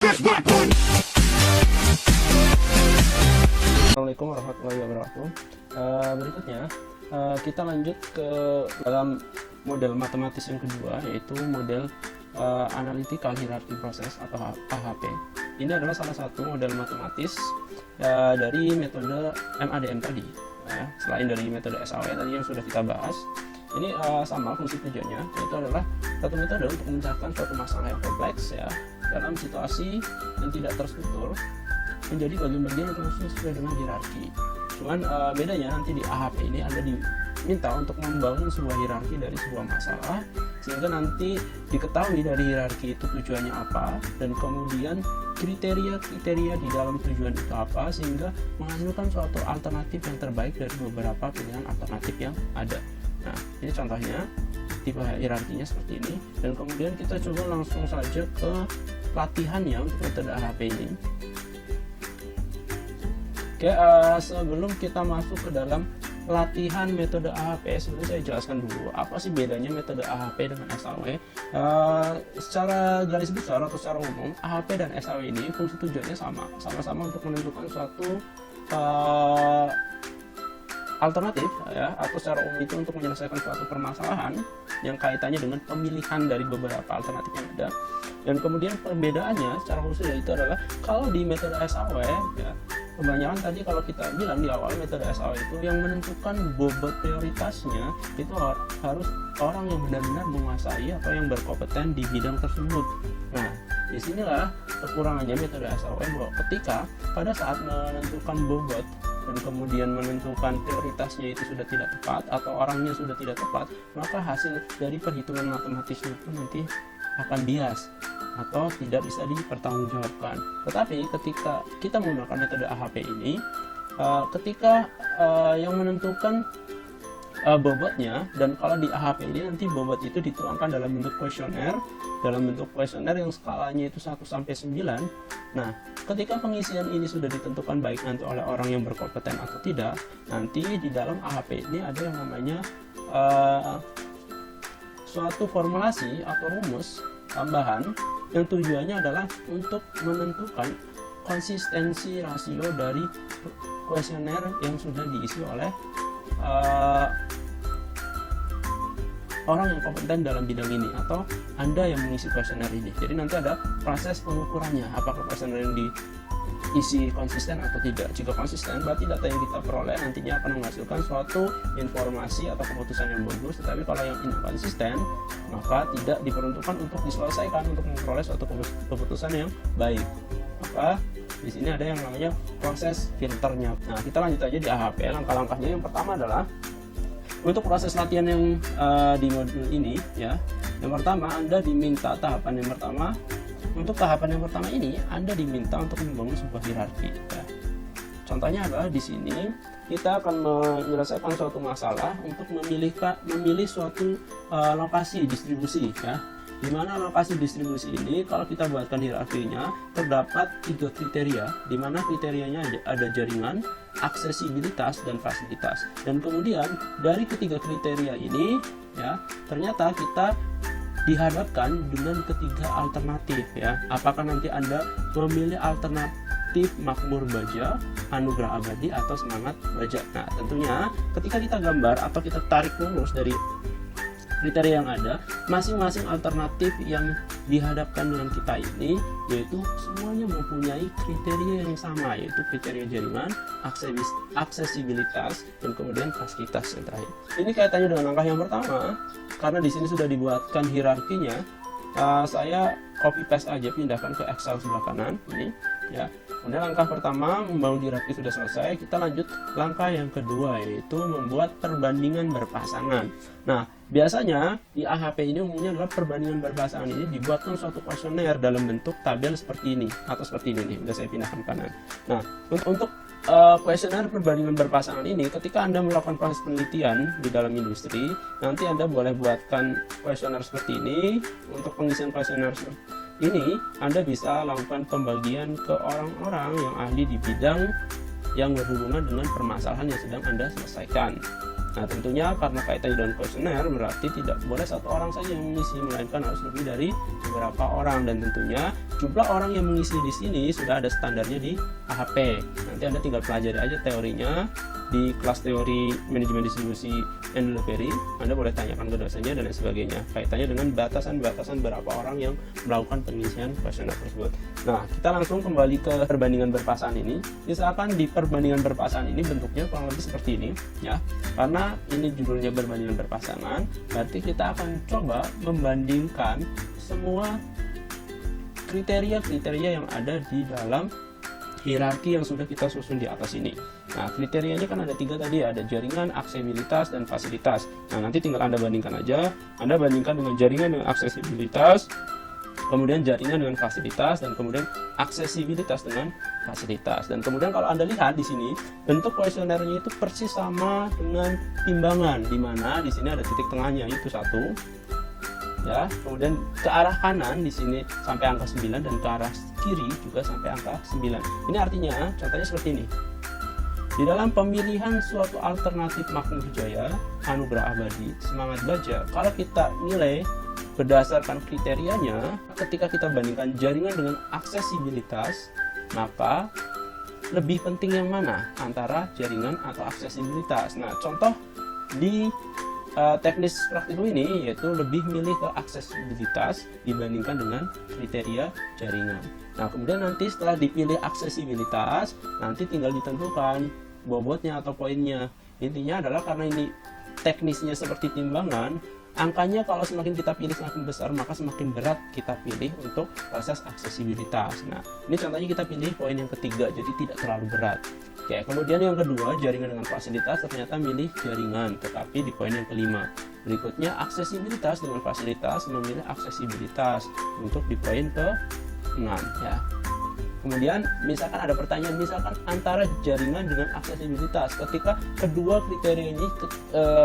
Assalamualaikum warahmatullahi wabarakatuh. Berikutnya kita lanjut ke dalam model matematis yang kedua, yaitu model Analytical Hierarchy Process atau AHP. Ini adalah salah satu model matematis dari metode MADM tadi. Selain dari metode SAW tadi yang sudah kita bahas, ini sama fungsi tujuannya, yaitu adalah satu metode untuk memecahkan suatu masalah yang kompleks ya dalam situasi yang tidak terstruktur menjadi bagian-bagian yang tersusun sesuai dengan hierarki. Cuman bedanya nanti di AHP ini Anda diminta untuk membangun sebuah hierarki dari sebuah masalah, sehingga nanti diketahui dari hierarki itu tujuannya apa, dan kemudian kriteria-kriteria di dalam tujuan itu apa, sehingga menghasilkan suatu alternatif yang terbaik dari beberapa pilihan alternatif yang ada. Nah, ini contohnya tipe hierarkinya seperti ini, dan kemudian kita coba langsung saja ke latihannya untuk metode AHP ini. Oke, sebelum kita masuk ke dalam latihan metode AHP, sebelum saya jelaskan dulu apa sih bedanya metode AHP dengan SAW. Secara garis besar atau secara umum, AHP dan SAW ini fungsi tujuannya sama-sama untuk menentukan suatu alternatif ya, atau secara umum itu untuk menyelesaikan suatu permasalahan yang kaitannya dengan pemilihan dari beberapa alternatif yang ada. Dan kemudian perbedaannya secara khusus yaitu adalah kalau di metode SAW ya, kebanyakan tadi kalau kita bilang di awal metode SAW itu yang menentukan bobot prioritasnya itu harus orang yang benar-benar menguasai atau yang berkompeten di bidang tersebut. Nah, disinilah kekurangannya metode SAW, bahwa ketika pada saat menentukan bobot dan kemudian menentukan prioritasnya itu sudah tidak tepat atau orangnya sudah tidak tepat, maka hasil dari perhitungan matematisnya itu nanti akan bias atau tidak bisa dipertanggungjawabkan. Tetapi ketika kita menggunakan metode AHP ini, ketika yang menentukan bobotnya, dan kalau di AHP ini nanti bobot itu dituangkan dalam bentuk kuesioner yang skalanya itu 1 sampai 9. Nah, ketika pengisian ini sudah ditentukan baik nanti oleh orang yang berkompeten atau tidak, nanti di dalam AHP ini ada yang namanya suatu formulasi atau rumus tambahan yang tujuannya adalah untuk menentukan konsistensi rasio dari kuesioner yang sudah diisi oleh orang yang kompeten dalam bidang ini atau Anda yang mengisi kuesioner ini. Jadi nanti ada proses pengukurannya, apakah kuesioner yang diisi konsisten atau tidak. Jika konsisten, berarti data yang kita peroleh nantinya akan menghasilkan suatu informasi atau keputusan yang bagus. Tetapi kalau yang inkonsisten, maka tidak diperuntukkan untuk diselesaikan untuk memperoleh suatu keputusan yang baik. Maka di sini ada yang namanya proses filternya. Nah, kita lanjut aja di AHP. Langkah-langkahnya yang pertama adalah untuk proses latihan yang di modul ini ya. Yang pertama, Anda diminta tahapan yang pertama. Untuk tahapan yang pertama ini, Anda diminta untuk membangun sebuah hierarki. Ya. Contohnya adalah di sini kita akan menyelesaikan suatu masalah untuk memilih suatu lokasi distribusi ya. Di mana lokasi distribusi ini kalau kita buatkan hierarkinya terdapat 3 kriteria, di mana kriterianya ada jaringan, aksesibilitas, dan fasilitas. Dan kemudian dari ketiga kriteria ini ya, ternyata kita dihadapkan dengan ketiga alternatif ya. Apakah nanti Anda memilih alternatif makmur baja, anugerah abadi, atau semangat baja? Nah, tentunya ketika kita gambar atau kita tarik rumus dari kriteria yang ada, masing-masing alternatif yang dihadapkan dengan kita ini, yaitu semuanya mempunyai kriteria yang sama, yaitu kriteria jaringan, aksesibilitas, dan kemudian fasilitas yang terakhir. Ini kaitannya dengan langkah yang pertama, karena di sini sudah dibuatkan hierarkinya. Saya copy paste aja, pindahkan ke Excel sebelah kanan ini ya. Kemudian langkah pertama membangun hierarki sudah selesai, kita lanjut langkah yang kedua, yaitu membuat perbandingan berpasangan. Nah, biasanya di AHP ini umumnya adalah perbandingan berpasangan ini dibuatkan suatu kuesioner dalam bentuk tabel seperti ini atau seperti ini nih, udah saya pindahkan kanan. Nah, untuk kuesioner perbandingan berpasangan ini, ketika Anda melakukan proses penelitian di dalam industri, nanti Anda boleh buatkan kuesioner seperti ini. Untuk pengisian kuesioner ini, Anda bisa lakukan pembagian ke orang-orang yang ahli di bidang yang berhubungan dengan permasalahan yang sedang Anda selesaikan. Nah, tentunya karena kaitannya dengan kuesioner berarti tidak boleh satu orang saja yang mengisi, melainkan harus lebih dari beberapa orang, dan tentunya jumlah orang yang mengisi di sini sudah ada standarnya di AHP. Nanti Anda tinggal pelajari aja teorinya di kelas teori manajemen distribusi and delivery. Anda boleh tanyakan ke dosennya dan lain sebagainya kaitannya dengan batasan-batasan berapa orang yang melakukan pengisian kuesioner tersebut. Nah, kita langsung kembali ke perbandingan berpasangan ini. Misalkan di perbandingan berpasangan ini bentuknya kurang lebih seperti ini ya. Karena ini judulnya perbandingan berpasangan, berarti kita akan coba membandingkan semua kriteria-kriteria yang ada di dalam hierarki yang sudah kita susun di atas ini. Nah, kriterianya kan ada 3 tadi, ada jaringan, aksesibilitas, dan fasilitas. Nah, nanti tinggal Anda bandingkan aja. Anda bandingkan dengan jaringan dengan aksesibilitas, kemudian jaringan dengan fasilitas, dan kemudian aksesibilitas dengan fasilitas. Dan kemudian kalau Anda lihat di sini, bentuk kuesionernya itu persis sama dengan timbangan, di mana di sini ada titik tengahnya itu 1. Ya, kemudian ke arah kanan di sini sampai angka 9 dan ke arah kiri juga sampai angka 9. Ini artinya contohnya seperti ini. Di dalam pemilihan suatu alternatif Magna Wijaya, Anugerah Abadi, Semangat Belajar, kalau kita nilai berdasarkan kriterianya, ketika kita bandingkan jaringan dengan aksesibilitas, maka lebih penting yang mana antara jaringan atau aksesibilitas? Nah, contoh di teknis praktikum ini yaitu lebih milih ke aksesibilitas dibandingkan dengan kriteria jaringan. Nah, kemudian nanti setelah dipilih aksesibilitas, nanti tinggal ditentukan bobotnya atau poinnya. Intinya adalah karena ini teknisnya seperti timbangan, angkanya kalau semakin kita pilih semakin besar, maka semakin berat kita pilih untuk proses aksesibilitas. Nah, ini contohnya kita pilih poin yang ketiga, jadi tidak terlalu berat. Oke, kemudian yang kedua, jaringan dengan fasilitas, ternyata milih jaringan, tetapi di poin yang kelima. Berikutnya, aksesibilitas dengan fasilitas, memilih aksesibilitas untuk di poin ke-6 ya. Kemudian misalkan ada pertanyaan, misalkan antara jaringan dengan aksesibilitas, ketika kedua kriteria ini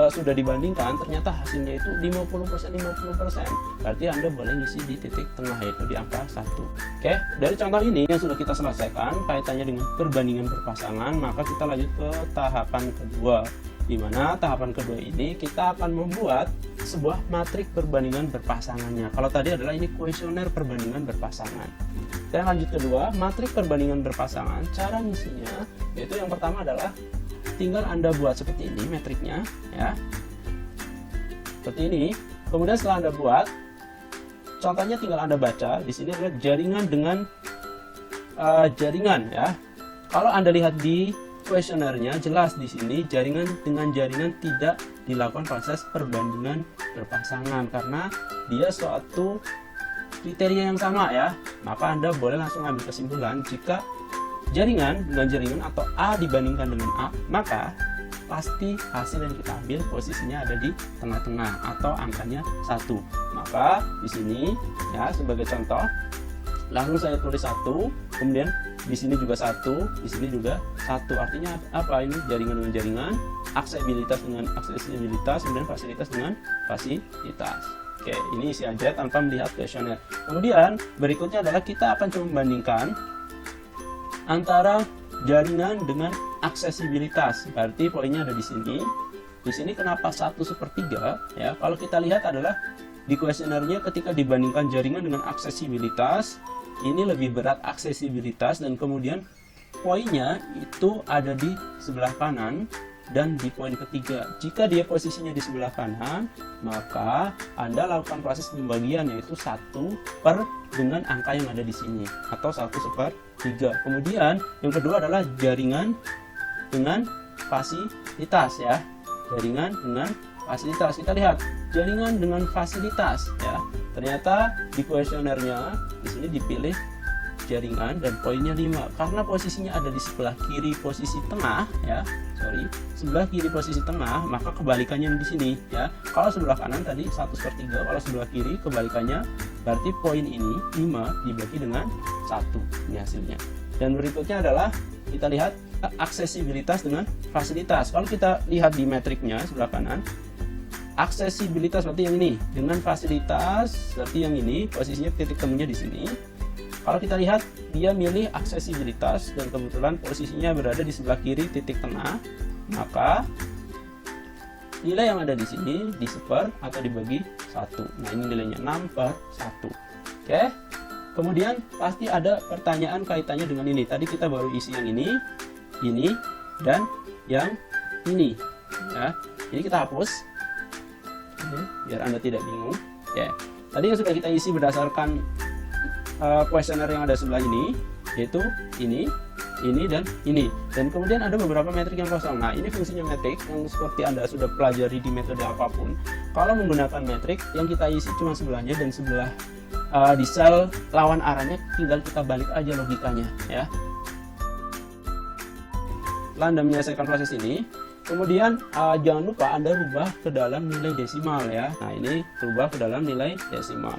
sudah dibandingkan, ternyata hasilnya itu 50%-50%, berarti Anda boleh ngisi di titik tengah, yaitu di angka 1. Oke, dari contoh ini yang sudah kita selesaikan kaitannya dengan perbandingan berpasangan, maka kita lanjut ke tahapan kedua, di mana tahapan kedua ini kita akan membuat sebuah matrik perbandingan berpasangannya. Kalau tadi adalah ini kuesioner perbandingan berpasangan. Dan lanjut kedua, matrik perbandingan berpasangan, cara ngisinya yaitu yang pertama adalah tinggal Anda buat seperti ini metriknya ya. Seperti ini. Kemudian setelah Anda buat, contohnya tinggal Anda baca di sini adalah jaringan dengan jaringan ya. Kalau Anda lihat di kuesionernya jelas di sini jaringan dengan jaringan tidak dilakukan proses perbandingan berpasangan karena dia suatu kriteria yang sama ya. Maka Anda boleh langsung ambil kesimpulan jika jaringan dengan jaringan atau A dibandingkan dengan A, maka pasti hasil yang kita ambil posisinya ada di tengah-tengah atau angkanya 1. Maka di sini ya sebagai contoh langsung saya tulis 1, kemudian di sini juga 1, di sini juga 1. Artinya apa ini? Jaringan dengan jaringan, aksesibilitas dengan aksesibilitas, kemudian fasilitas dengan fasilitas. Oke, ini isi aja tanpa melihat kuesioner. Kemudian berikutnya adalah kita akan coba membandingkan antara jaringan dengan aksesibilitas. Berarti poinnya ada di sini. Di sini kenapa 1/3 ya? Kalau kita lihat adalah di kuesionernya ketika dibandingkan jaringan dengan aksesibilitas, ini lebih berat aksesibilitas dan kemudian poinnya itu ada di sebelah kanan. Dan di poin ketiga, jika dia posisinya di sebelah kanan, maka Anda lakukan proses pembagian yaitu 1 per dengan angka yang ada di sini atau 1/3. Kemudian yang kedua adalah jaringan dengan fasilitas ya. Jaringan dengan fasilitas. Kita lihat jaringan dengan fasilitas ya. Ternyata di kuesionernya di sini dipilih jaringan dan poinnya 5 karena posisinya ada di sebelah kiri posisi tengah ya. Sebelah kiri posisi tengah, maka kebalikannya di sini ya. Kalau sebelah kanan tadi 1/3, kalau sebelah kiri kebalikannya, berarti poin ini 5 dibagi dengan 1. Ini hasilnya. Dan berikutnya adalah kita lihat aksesibilitas dengan fasilitas. Kalau kita lihat di metriknya sebelah kanan, aksesibilitas berarti yang ini, dengan fasilitas berarti yang ini, posisinya titik temunya di sini. Kalau kita lihat dia milih aksesibilitas dan kebetulan posisinya berada di sebelah kiri titik tengah, maka nilai yang ada di sini diseper atau dibagi 1. Nah, ini nilainya 6/1. Oke. Kemudian pasti ada pertanyaan kaitannya dengan ini. Tadi kita baru isi yang ini, dan yang ini. Ya. Jadi kita hapus. Oke, biar Anda tidak bingung. Oke. Tadi yang sudah kita isi berdasarkan kuesioner yang ada sebelah ini, yaitu ini, dan ini. Dan kemudian ada beberapa metrik yang kosong. Nah, ini fungsinya metrik yang seperti Anda sudah pelajari di metode apapun. Kalau menggunakan metrik, yang kita isi cuma sebelahnya dan sebelah di sel lawan arahnya, tinggal kita balik aja logikanya, ya. Setelah Anda menyelesaikan proses ini, kemudian jangan lupa Anda rubah ke dalam nilai desimal, ya. Nah, ini rubah ke dalam nilai desimal.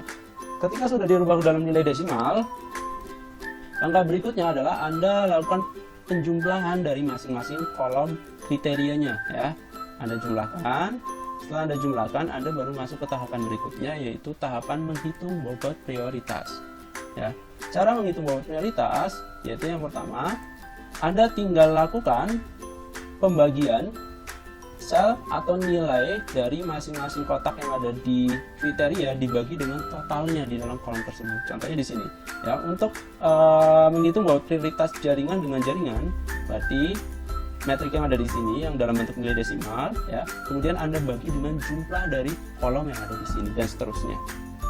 Ketika sudah dirubah ke dalam nilai desimal, langkah berikutnya adalah Anda lakukan penjumlahan dari masing-masing kolom kriterianya, ya. Anda jumlahkan. Setelah Anda jumlahkan, Anda baru masuk ke tahapan berikutnya, yaitu tahapan menghitung bobot prioritas. Ya, cara menghitung bobot prioritas, yaitu yang pertama, Anda tinggal lakukan pembagian sel atau nilai dari masing-masing kotak yang ada di kriteria dibagi dengan totalnya di dalam kolom tersebut. Contohnya di sini. Ya, untuk menghitung bobot prioritas jaringan dengan jaringan, berarti metrik yang ada di sini yang dalam bentuk nilai desimal, ya. Kemudian Anda bagi dengan jumlah dari kolom yang ada di sini dan seterusnya.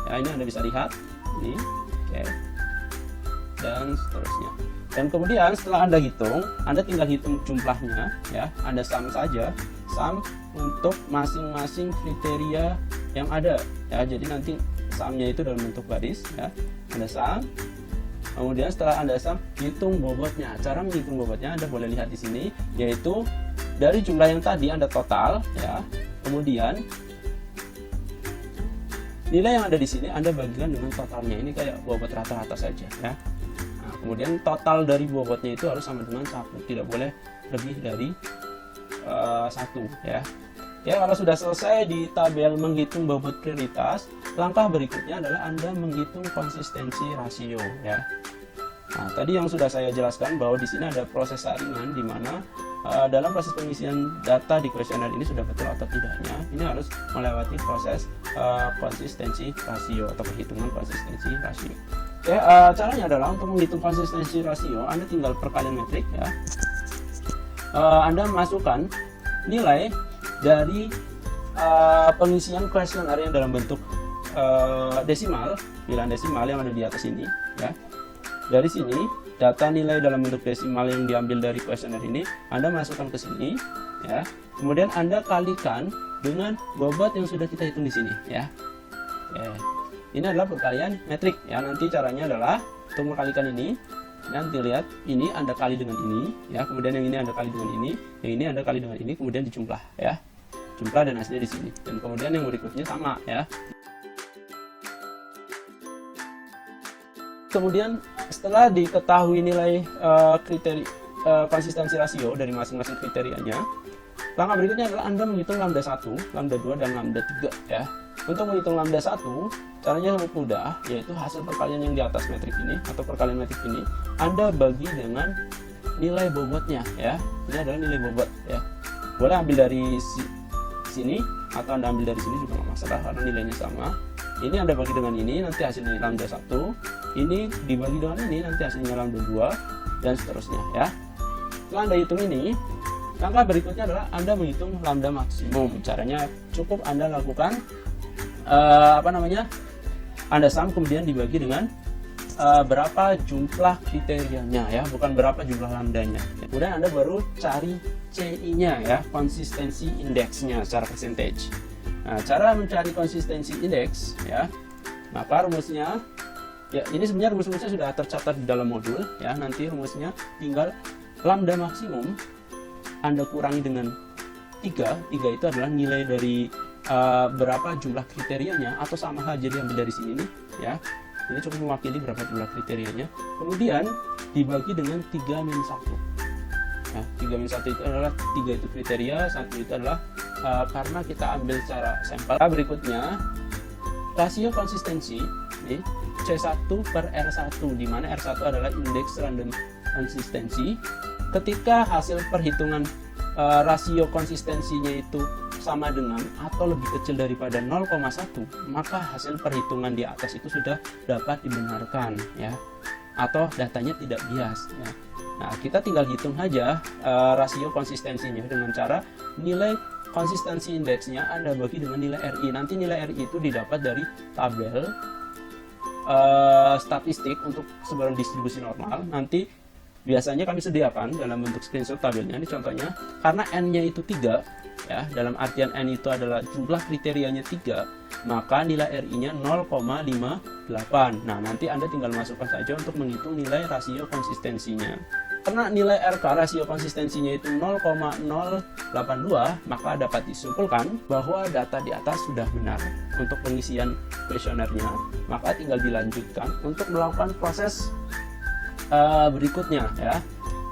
Ya, ini Anda bisa lihat ini, oke, dan seterusnya. Dan kemudian setelah Anda hitung, Anda tinggal hitung jumlahnya, ya. Anda sum saja, sum untuk masing-masing kriteria yang ada, ya. Jadi nanti sumnya itu dalam bentuk baris, ya. Anda sum. Kemudian setelah Anda sum, hitung bobotnya. Cara menghitung bobotnya Anda boleh lihat di sini, yaitu dari jumlah yang tadi Anda total, ya. Kemudian nilai yang ada di sini Anda bagikan dengan totalnya. Ini kayak bobot rata-rata saja, ya. Nah, kemudian total dari bobotnya itu harus sama dengan 1, tidak boleh lebih dari 1, ya. Ya, kalau sudah selesai di tabel menghitung bobot prioritas, langkah berikutnya adalah Anda menghitung konsistensi rasio, ya. Nah, tadi yang sudah saya jelaskan bahwa di sini ada proses saringan di mana dalam proses pengisian data di kuesioner ini sudah betul atau tidaknya, ini harus melewati proses konsistensi rasio atau perhitungan konsistensi rasio. Oke, caranya adalah untuk menghitung konsistensi rasio, Anda tinggal perkalian metrik, ya. Anda masukkan nilai dari pengisian kuesioner yang dalam bentuk desimal, bilangan desimal yang ada di atas ini, ya. Dari sini, data nilai dalam bentuk desimal yang diambil dari kuesioner ini, Anda masukkan ke sini, ya. Kemudian Anda kalikan dengan bobot yang sudah kita hitung di sini, ya. Ini adalah perkalian metrik, ya. Nanti caranya adalah untuk mengkalikan ini, nanti lihat ini Anda kali dengan ini, ya. Kemudian yang ini Anda kali dengan ini, yang ini Anda kali dengan ini, kemudian dijumlah, ya. Jumlah dan hasilnya di sini. Dan kemudian yang berikutnya sama, ya. Kemudian setelah diketahui nilai konsistensi rasio dari masing-masing kriterianya, langkah berikutnya adalah Anda menghitung lambda 1, lambda 2, dan lambda 3, ya. Untuk menghitung lambda 1, caranya sangat mudah, yaitu hasil perkalian yang di atas metrik ini atau perkalian metrik ini Anda bagi dengan nilai bobotnya, ya. Ini adalah nilai bobot, ya. Boleh ambil dari sini atau Anda ambil dari sini juga nggak masalah karena nilainya sama. Ini Anda bagi dengan ini, nanti hasilnya lambda 1. Ini dibagi dengan ini, nanti hasilnya lambda 2, dan seterusnya, ya. Setelah Anda hitung ini, langkah berikutnya adalah Anda menghitung lambda maksimum. Caranya cukup Anda lakukan Anda sum kemudian dibagi dengan berapa jumlah kriterianya, ya, bukan berapa jumlah lambdanya. Kemudian Anda baru cari CI-nya, ya, konsistensi indeksnya secara percentage. Nah, cara mencari konsistensi indeks, ya, maka rumusnya, ya, ini sebenarnya rumus-rumusnya sudah tercatat di dalam modul, ya. Nanti rumusnya tinggal lambda maksimum Anda kurangi dengan 3 itu adalah nilai dari berapa jumlah kriterianya, atau sama saja diambil dari sini nih, ya. Ini cukup mewakili berapa jumlah kriterianya. Kemudian dibagi dengan 3-1. Nah, 3-1 itu adalah 3 itu kriteria, 1 itu adalah karena kita ambil secara sampel. Berikutnya, rasio konsistensi ini C1/R1, di mana R1 adalah indeks random konsistensi. Ketika hasil perhitungan rasio konsistensinya itu sama dengan atau lebih kecil daripada 0,1, maka hasil perhitungan di atas itu sudah dapat dibenarkan ya, atau datanya tidak bias ya. Nah, kita tinggal hitung aja rasio konsistensinya dengan cara nilai konsistensi indeksnya Anda bagi dengan nilai RI. Nanti nilai RI itu didapat dari tabel statistik untuk sebaran distribusi normal. Nanti biasanya kami sediakan dalam bentuk screenshot tabelnya. Ini contohnya, karena N-nya itu 3 ya, dalam artian N itu adalah jumlah kriterianya 3, maka nilai RI-nya 0,58. Nah, nanti Anda tinggal masukkan saja untuk menghitung nilai rasio konsistensinya. Karena nilai RK rasio konsistensinya itu 0,082, maka dapat disimpulkan bahwa data di atas sudah benar untuk pengisian kuesionernya. Maka tinggal dilanjutkan untuk melakukan proses berikutnya ya.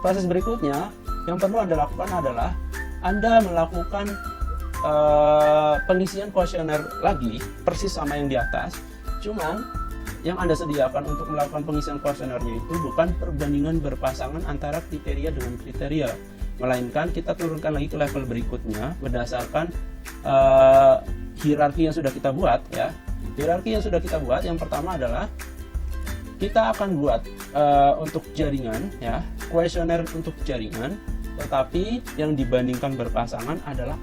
Proses berikutnya yang perlu Anda lakukan adalah Anda melakukan pengisian kuesioner lagi persis sama yang di atas, cuman yang Anda sediakan untuk melakukan pengisian kuesionernya itu bukan perbandingan berpasangan antara kriteria dengan kriteria, melainkan kita turunkan lagi ke level berikutnya berdasarkan hierarki yang sudah kita buat ya. Hierarki yang sudah kita buat, yang pertama adalah kita akan buat untuk jaringan ya, kuesioner untuk jaringan, tetapi yang dibandingkan berpasangan adalah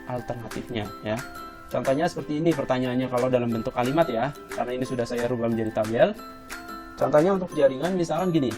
alternatifnya ya. Contohnya seperti ini pertanyaannya kalau dalam bentuk kalimat ya, karena ini sudah saya rubah menjadi tabel. Contohnya untuk jaringan misalkan gini.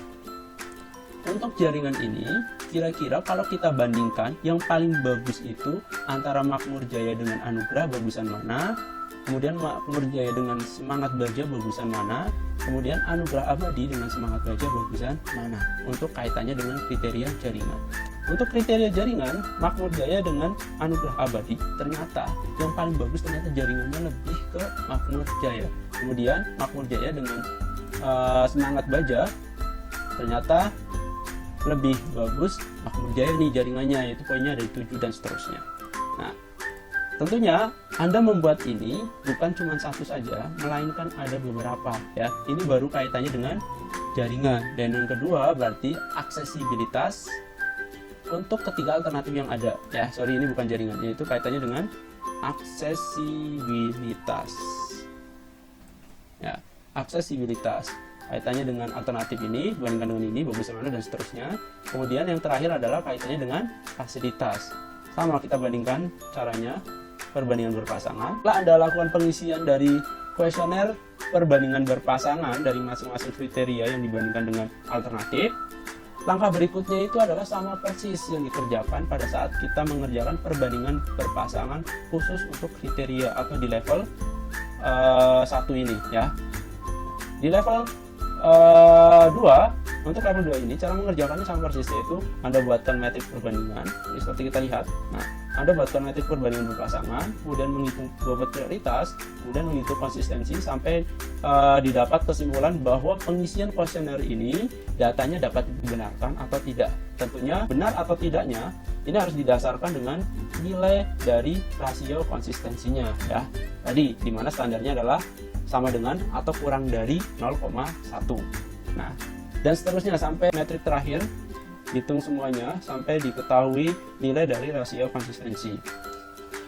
Untuk jaringan ini, kira-kira kalau kita bandingkan yang paling bagus itu antara Makmur Jaya dengan Anugrah bagusan mana? Kemudian Makmur Jaya dengan Semangat Baja bagusan mana? Kemudian Anugrah Abadi dengan Semangat Baja bagusan mana? Untuk kaitannya dengan kriteria jaringan. Untuk kriteria jaringan, Makmur Jaya dengan Anugrah Abadi, ternyata yang paling bagus ternyata jaringannya lebih ke Makmur Jaya. Kemudian Makmur Jaya dengan Semangat Baja, ternyata lebih bagus Makmur Jaya nih jaringannya, yaitu poinnya dari 7 dan seterusnya. Nah, tentunya Anda membuat ini bukan cuma satu saja, melainkan ada beberapa ya. Ini baru kaitannya dengan jaringan. Dan yang kedua berarti aksesibilitas untuk ketiga alternatif yang ada ya. Sorry, ini bukan jaringan, yaitu kaitannya dengan aksesibilitas ya. Aksesibilitas kaitannya dengan alternatif ini, bandingkan dengan ini, bagus mana dan seterusnya. Kemudian yang terakhir adalah kaitannya dengan fasilitas. Sama, kita bandingkan caranya perbandingan berpasangan. Setelah Anda lakukan pengisian dari kuesioner perbandingan berpasangan dari masing-masing kriteria yang dibandingkan dengan alternatif, langkah berikutnya itu adalah sama persis yang dikerjakan pada saat kita mengerjakan perbandingan berpasangan khusus untuk kriteria atau di level 1 ini ya. Di level 2, untuk level 2 ini cara mengerjakannya sama persis, yaitu Anda buatkan metrik perbandingan ini seperti kita lihat. Nah, Anda buatkan metrik perbandingan berpasangan, kemudian menghitung bobot prioritas, kemudian menghitung konsistensi sampai didapat kesimpulan bahwa pengisian kuesioner ini datanya dapat dibenarkan atau tidak. Tentunya benar atau tidaknya ini harus didasarkan dengan nilai dari rasio konsistensinya ya. Tadi di mana standarnya adalah sama dengan atau kurang dari 0,1. Nah, dan seterusnya sampai metrik terakhir, hitung semuanya sampai diketahui nilai dari rasio konsistensi.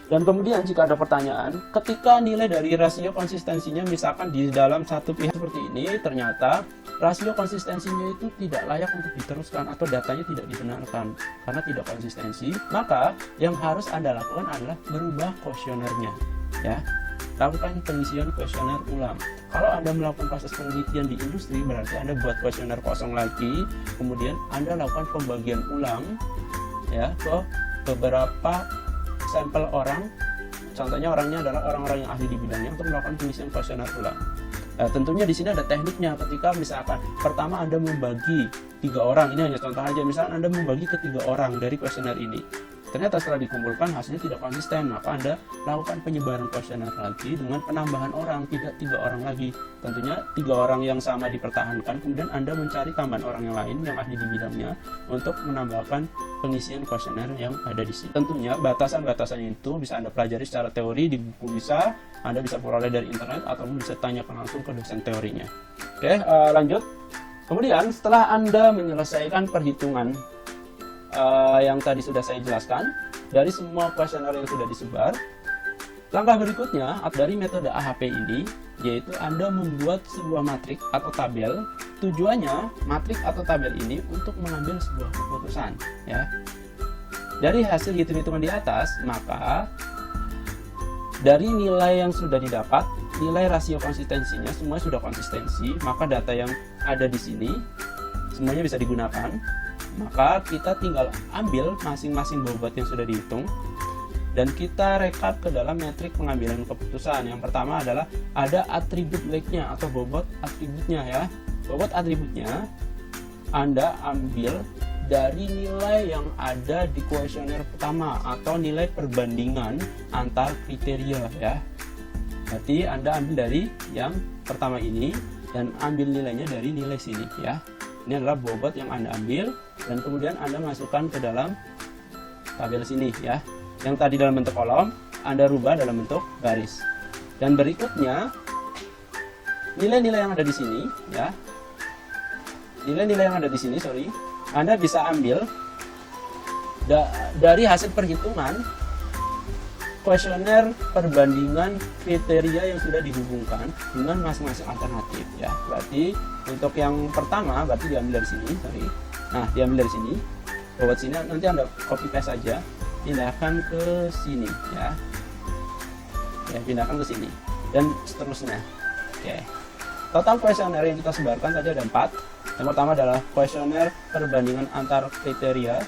Dan kemudian jika ada pertanyaan, ketika nilai dari rasio konsistensinya misalkan di dalam satu pihak seperti ini, ternyata rasio konsistensinya itu tidak layak untuk diteruskan atau datanya tidak dibenarkan karena tidak konsistensi, maka yang harus Anda lakukan adalah merubah kuesionernya ya. Lakukan pengisian kuesioner ulang. Kalau Anda melakukan proses penelitian di industri, berarti Anda buat kuesioner kosong lagi, kemudian Anda lakukan pembagian ulang ya ke beberapa sampel orang. Contohnya orangnya adalah orang-orang yang ahli di bidangnya untuk melakukan pengisian kuesioner ulang. Tentunya di sini ada tekniknya. Ketika misalkan pertama Anda membagi 3 orang, ini hanya contoh aja, misalkan Anda membagi ke 3 orang dari kuesioner ini, ternyata setelah dikumpulkan hasilnya tidak konsisten, maka Anda lakukan penyebaran kuesioner lagi dengan penambahan orang, tidak 3 orang lagi. Tentunya 3 orang yang sama dipertahankan, kemudian Anda mencari tambahan orang yang lain yang ahli di bidangnya untuk menambahkan pengisian kuesioner yang ada di sini. Tentunya batasan-batasannya itu bisa Anda pelajari secara teori di buku, bisa Anda bisa peroleh dari internet atau bisa tanyakan langsung ke dosen teorinya. Oke, lanjut. Kemudian setelah Anda menyelesaikan perhitungan yang tadi sudah saya jelaskan, dari semua kuesioner yang sudah disebar. Langkah berikutnya dari metode AHP ini yaitu Anda membuat sebuah matrik atau tabel. Tujuannya matrik atau tabel ini untuk mengambil sebuah keputusan ya. Dari hasil hitung-hitungan di atas, maka dari nilai yang sudah didapat, nilai rasio konsistensinya semua sudah konsistensi, maka data yang ada di sini semuanya bisa digunakan. Maka kita tinggal ambil masing-masing bobot yang sudah dihitung dan kita rekap ke dalam metrik pengambilan keputusan. Yang pertama adalah ada atribut weight-nya atau bobot atributnya ya. Bobot atributnya Anda ambil dari nilai yang ada di kuesioner pertama atau nilai perbandingan antar kriteria ya. Berarti Anda ambil dari yang pertama ini dan ambil nilainya dari nilai sini ya. Ini adalah bobot yang Anda ambil dan kemudian Anda masukkan ke dalam tabel sini ya. Yang tadi dalam bentuk kolom, Anda rubah dalam bentuk garis. Dan berikutnya, nilai-nilai yang ada di sini, ya, nilai-nilai yang ada di sini, Anda bisa ambil dari hasil perhitungan kuesioner perbandingan kriteria yang sudah dihubungkan dengan masing-masing alternatif, ya. Berarti untuk yang pertama, berarti diambil dari sini, Nah, diambil dari sini, bobot sini nanti Anda copy paste saja. Pindahkan ke sini ya, pindahkan ke sini dan seterusnya. Oke. Total kuesioner yang kita sebarkan tadi ada 4. Yang pertama adalah kuesioner perbandingan antar kriteria.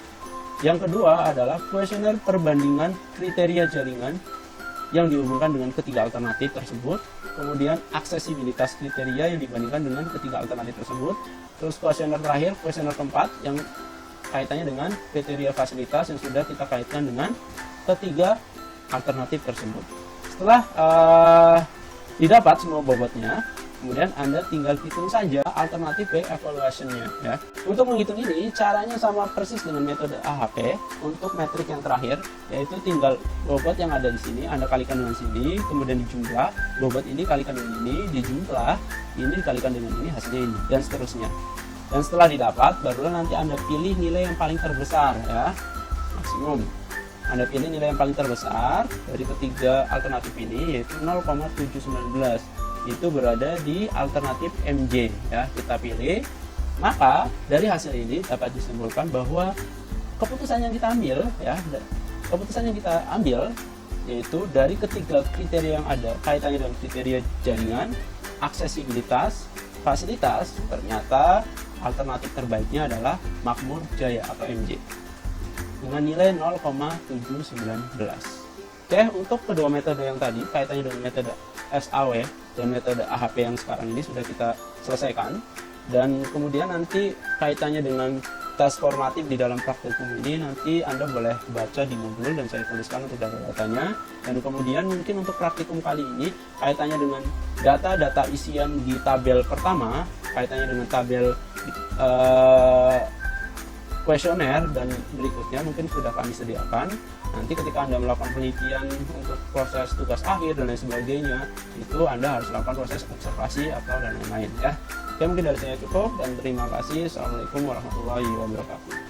Yang kedua adalah kuesioner perbandingan kriteria jaringan yang dihubungkan dengan ketiga alternatif tersebut. Kemudian aksesibilitas kriteria yang dibandingkan dengan ketiga alternatif tersebut. Terus kuesioner terakhir, kuesioner keempat yang kaitannya dengan kriteria fasilitas yang sudah kita kaitkan dengan ketiga alternatif tersebut. Setelah didapat semua bobotnya, kemudian Anda tinggal hitung saja alternatif evaluation-nya ya. Untuk menghitung ini caranya sama persis dengan metode AHP. Untuk metrik yang terakhir yaitu tinggal bobot yang ada di sini Anda kalikan dengan sini, kemudian dijumlah, bobot ini kalikan dengan ini, dijumlah, ini dikalikan dengan ini, hasilnya ini, dan seterusnya. Dan setelah didapat, barulah nanti Anda pilih nilai yang paling terbesar ya, maksimum. Anda pilih nilai yang paling terbesar dari ketiga alternatif ini yaitu 0,719. Itu berada di alternatif MJ ya, kita pilih. Maka dari hasil ini dapat disimpulkan bahwa keputusan yang kita ambil ya, keputusan yang kita ambil yaitu dari ketiga kriteria yang ada kaitannya dengan kriteria jaringan, aksesibilitas, fasilitas, ternyata alternatif terbaiknya adalah Makmur Jaya atau MJ dengan nilai 0,719. Oke, untuk kedua metode yang tadi kaitannya dengan metode SAW dan metode AHP yang sekarang ini sudah kita selesaikan, dan kemudian nanti kaitannya dengan tes formatif di dalam praktikum ini nanti Anda boleh baca di modul dan saya tuliskan untuk data-datanya. Dan kemudian mungkin untuk praktikum kali ini kaitannya dengan data-data isian di tabel pertama, kaitannya dengan tabel kuesioner dan berikutnya mungkin sudah kami sediakan. Nanti ketika Anda melakukan penelitian untuk proses tugas akhir dan lain sebagainya, itu Anda harus lakukan proses observasi atau dan lain-lain ya. Oke, mungkin dari saya cukup dan terima kasih. Assalamualaikum warahmatullahi wabarakatuh.